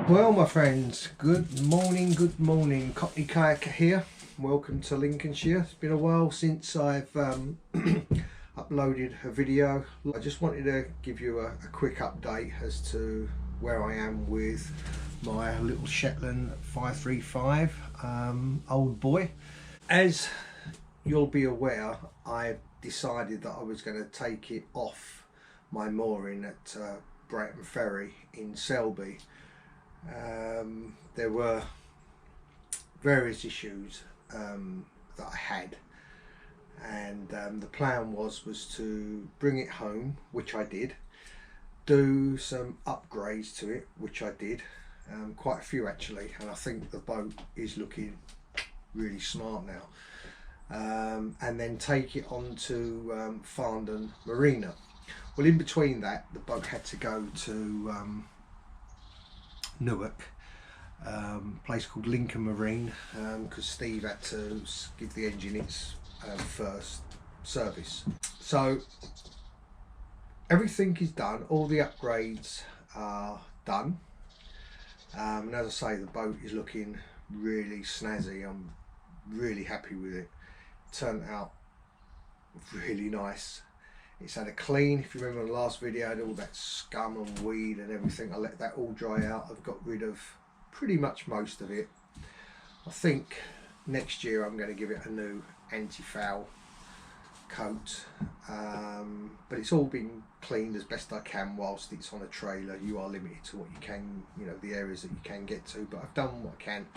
Well, my friends, good morning, Cockney Kayaker here. Welcome to Lincolnshire. It's been a while since I've uploaded a video. I just wanted to give you a quick update as to where I am with my little Shetland 535 old boy. As you'll be aware, I've decided that I was going to take it off my mooring at Brighton Ferry in Selby. There were various issues that I had, and the plan was to bring it home, which I did, do some upgrades to it, which I did, quite a few actually, and I think the boat is looking really smart now, and then take it on to Farndon Marina. Well, in between that, the boat had to go to Newark, place called Lincoln Marine, because Steve had to give the engine its first service. So everything is done, all the upgrades are done, and as I say, the boat is looking really snazzy. I'm really happy with it. Turned out really nice. It's had a clean. If you remember the last video, I had all that scum and weed and everything. I let that all dry out. I've got rid of pretty much most of it. I think next year I'm going to give it a new anti-foul coat, but it's all been cleaned as best I can whilst it's on a trailer. You are limited to what you can, the areas that you can get to, but I've done what I can.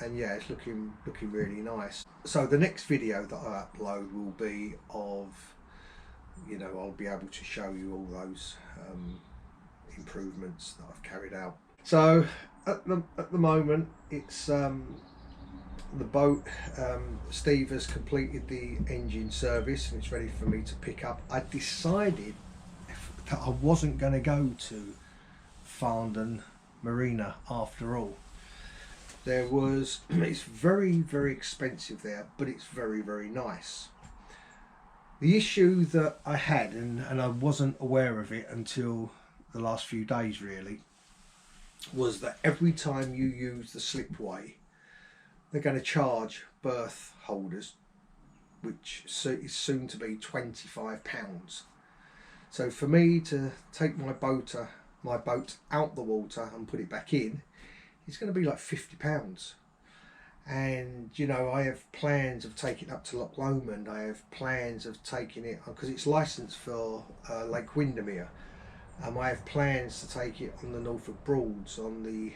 And yeah, it's looking really nice. So the next video that I upload will be of, I'll be able to show you all those improvements that I've carried out. So at the moment, it's the boat. Steve has completed the engine service and it's ready for me to pick up. I decided that I wasn't going to go to Farndon Marina after all. It's very, very expensive there, but it's very, very nice. The issue that I had, and I wasn't aware of it until the last few days really, was that every time you use the slipway, they're going to charge berth holders, which is soon to be £25. So for me to take my boat out the water and put it back in, it's going to be like £50. And I have plans of taking it up to Loch Lomond. I have plans of taking it, because it's licensed for Lake Windermere. I have plans to take it on the Norfolk Broads, on the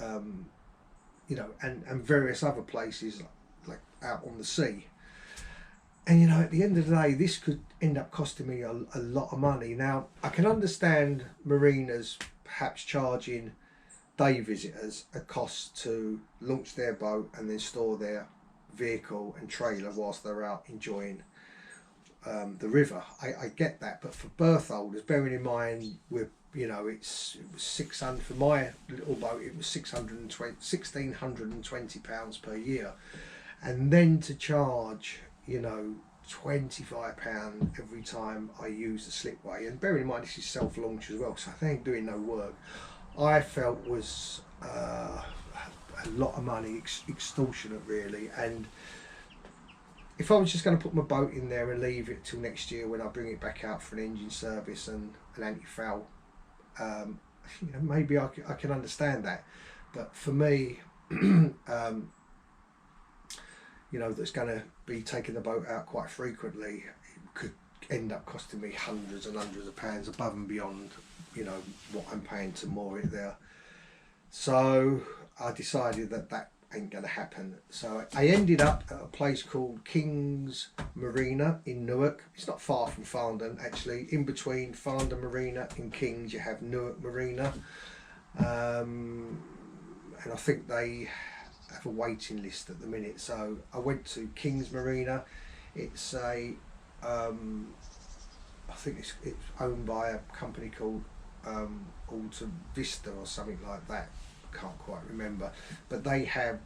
and various other places like out on the sea. And at the end of the day, this could end up costing me a lot of money. Now I can understand marinas perhaps charging day visitors a cost to launch their boat and then store their vehicle and trailer whilst they're out enjoying the river. I get that, but for berth holders, bearing in mind it was 600 for my little boat. It was £1,620 per year, and then to charge £25 every time I use the slipway. And bearing in mind this is self-launch as well, so they ain't doing no work. I felt was a lot of money, extortionate really. And if I was just going to put my boat in there and leave it till next year when I bring it back out for an engine service and an anti-foul, maybe I can understand that. But for me, that's going to be taking the boat out quite frequently, it could end up costing me hundreds and hundreds of pounds above and beyond what I'm paying to moor it there. So I decided that ain't gonna happen. So I ended up at a place called King's Marina in Newark. It's not far from Farndon actually. In between Farndon Marina and King's you have Newark Marina, and I think they have a waiting list at the minute. So I went to King's Marina. It's a I think it's owned by a company called Alta Vista or something like that. I can't quite remember, but they have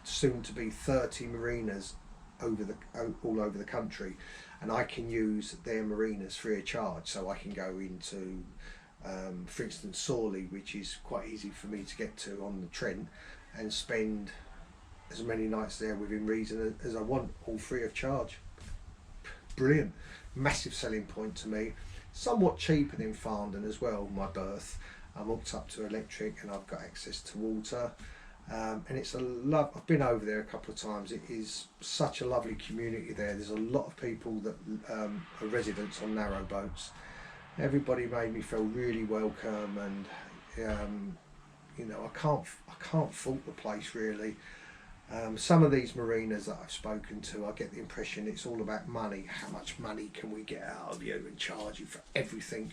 soon to be 30 marinas all over the country, and I can use their marinas free of charge. So I can go into, for instance, Sawley, which is quite easy for me to get to on the Trent, and spend as many nights there within reason as I want, all free of charge. Brilliant, massive selling point to me. Somewhat cheaper than Farndon as well. My berth, I'm hooked up to electric and I've got access to water. And it's a love. I've been over there a couple of times. It is such a lovely community there. There's a lot of people that are residents on narrow boats. Everybody made me feel really welcome, and you know, I can't fault the place really. Some of these marinas that I've spoken to, I get the impression it's all about money. How much money can we get out of you and charge you for everything?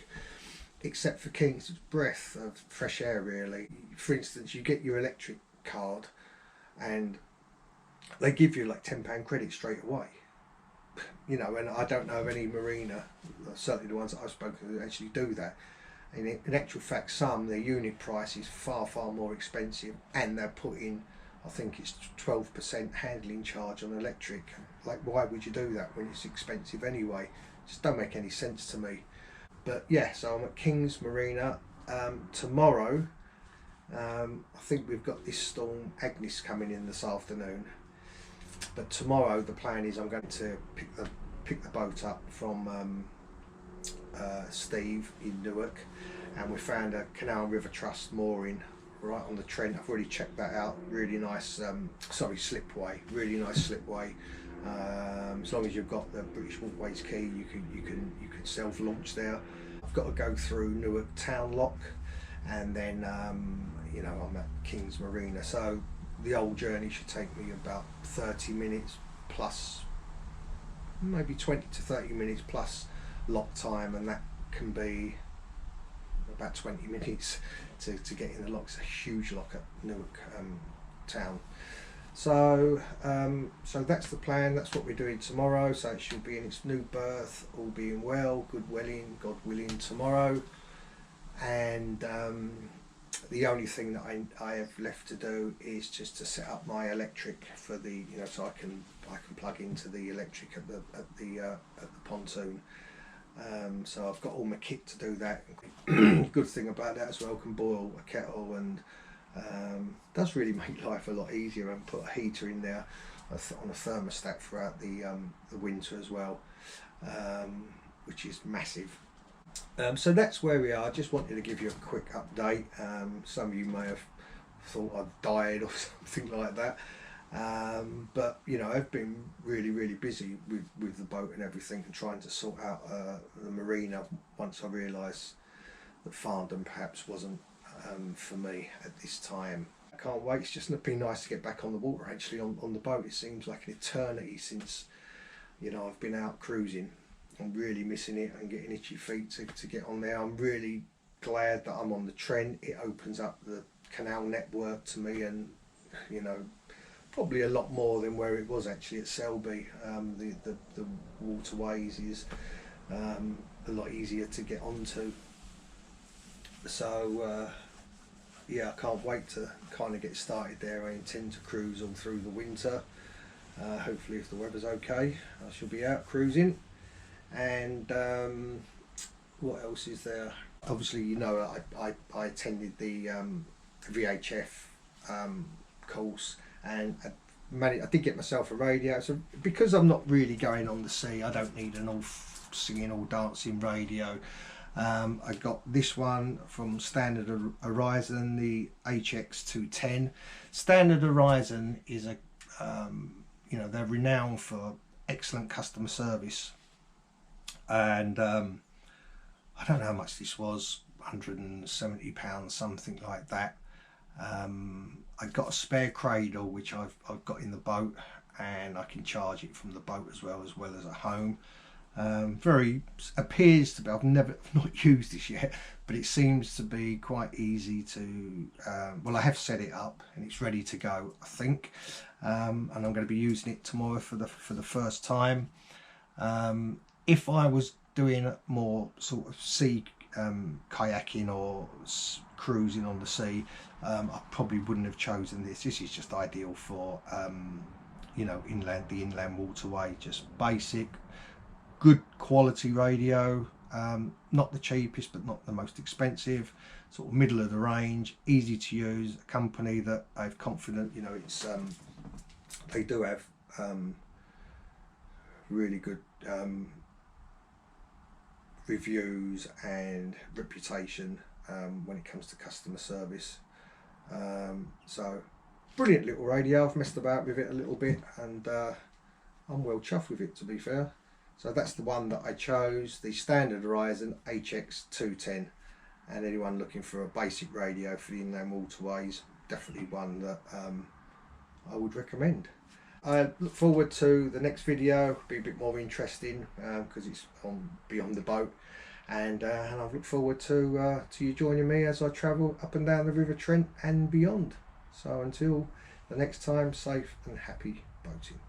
Except for King's, it's breath of fresh air really. For instance, you get your electric card and they give you like £10 credit straight away. You know, and I don't know of any marina, certainly the ones that I've spoken to, that actually do that. And in actual fact, their unit price is far more expensive, and they're putting, I think it's 12% handling charge on electric. Like, why would you do that when it's expensive anyway? It just don't make any sense to me. But yeah, so I'm at King's Marina. Tomorrow, I think we've got this storm Agnes coming in this afternoon. But tomorrow the plan is I'm going to pick the boat up from Steve in Newark, and we found a Canal River Trust mooring right on the Trent. I've already checked that out. Really nice, slipway. Really nice slipway. As long as you've got the British Waterways key, you can self-launch there. I've got to go through Newark Town Lock, and then you know, I'm at King's Marina. So the old journey should take me about 30 minutes plus, maybe 20 to 30 minutes plus lock time, and that can be about 20 minutes to get in the lock. It's a huge lock at Newark town. So so that's the plan. That's what we're doing tomorrow. So it should be in its new berth, all being well, God willing tomorrow. And the only thing that I have left to do is just to set up my electric for the, you know, so I can plug into the electric at the pontoon. So I've got all my kit to do that. Good thing about that as well, can boil a kettle, and does really make life a lot easier, and put a heater in there on a thermostat throughout the winter as well, which is massive. So that's where we are. Just wanted to give you a quick update. Some of you may have thought I'd died or something like that, but you know, I've been really busy with the boat and everything, and trying to sort out the marina once I realised that Farndon perhaps wasn't for me at this time. I can't wait. It's just been nice to get back on the water, actually, on the boat. It seems like an eternity since, you know, I've been out cruising. I'm really missing it and getting itchy feet to get on there. I'm really glad that I'm on the Trent. It opens up the canal network to me, and you know, probably a lot more than where it was actually at Selby. The waterways is a lot easier to get onto. So yeah, I can't wait to kind of get started there. I intend to cruise all through the winter. Hopefully, if the weather's okay, I shall be out cruising. And what else is there? Obviously, you know, I attended the VHF course, and I did get myself a radio. So because I'm not really going on the sea, I don't need an all singing, all dancing radio. I got this one from Standard Horizon, the HX210. Standard Horizon is a you know, they're renowned for excellent customer service. And I don't know how much this was, £170, something like that. I got a spare cradle which I've got in the boat, and I can charge it from the boat as well as at home. Appears to be, I've not used this yet, but it seems to be quite easy to, well, I have set it up and it's ready to go, I think, and I'm going to be using it tomorrow for the first time. If I was doing more sort of sea kayaking or cruising on the sea, I probably wouldn't have chosen this. This is just ideal for you know, the inland waterway. Just basic, good quality radio. Not the cheapest, but not the most expensive. Sort of middle of the range, easy to use. A company that I'm confident, you know, it's they do have really good reviews and reputation when it comes to customer service. So brilliant little radio. I've messed about with it a little bit, and I'm well chuffed with it, to be fair. So that's the one that I chose, the standard Horizon HX210. And anyone looking for a basic radio for the inland waterways, definitely one that I would recommend. I look forward to the next video. Be a bit more interesting because it's on beyond the boat, and I look forward to you joining me as I travel up and down the River Trent and beyond. So until the next time, safe and happy boating.